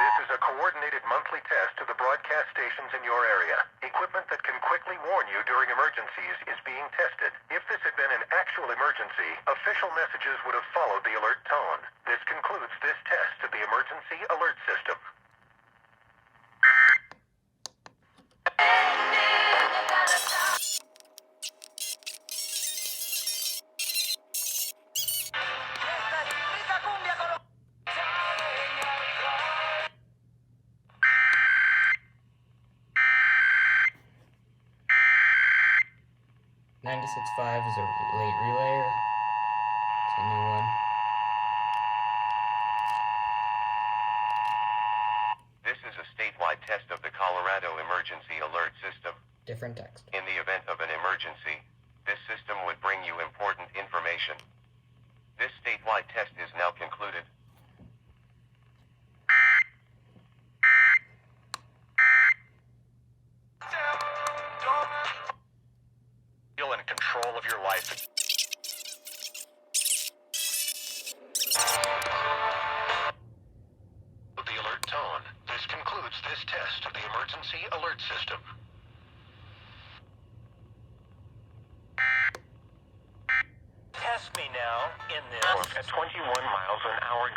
This is a coordinated monthly test to the broadcast stations in your area. Equipment that can quickly warn you during emergencies is being tested. If this had been an actual emergency, official messages would have followed the alert tone. This concludes this test of the emergency alert system. .96.5 is a late relayer. It's a new one. This is a statewide test of the Colorado Emergency Alert System. Different text. In the event of an emergency, this system would bring you important information. This statewide test is now concluded. Feel in control of your life. The alert tone. This concludes this test of the emergency alert system. Test me now in this at 21 miles an hour.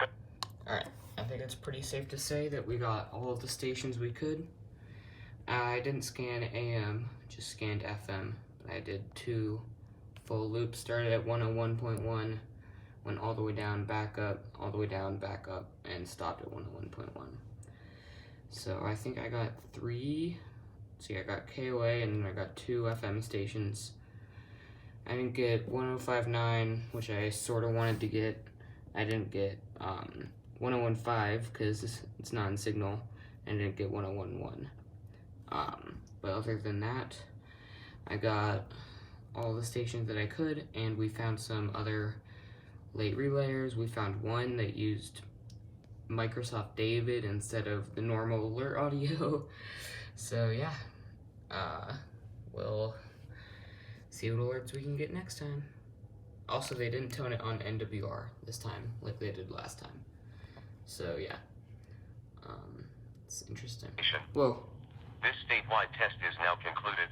Alright, I think it's pretty safe to say that we got all of the stations we could. I didn't scan AM, just scanned FM. But I did 2 full loops, started at 101.1, went all the way down, back up, all the way down, back up, and stopped at 101.1. So I think I got 3, see I got KOA and then I got 2 FM stations. I didn't get 105.9, which I sort of wanted to get. I didn't get 101.5 because it's not in signal, and I didn't get 101.1. But other than that, I got all the stations that I could, and we found some other late relayers. We found one that used Microsoft David instead of the normal alert audio. So yeah, we'll see what alerts we can get next time. Also, they didn't tone it on NWR this time like they did last time. So yeah, it's interesting. Whoa. This statewide test is now concluded.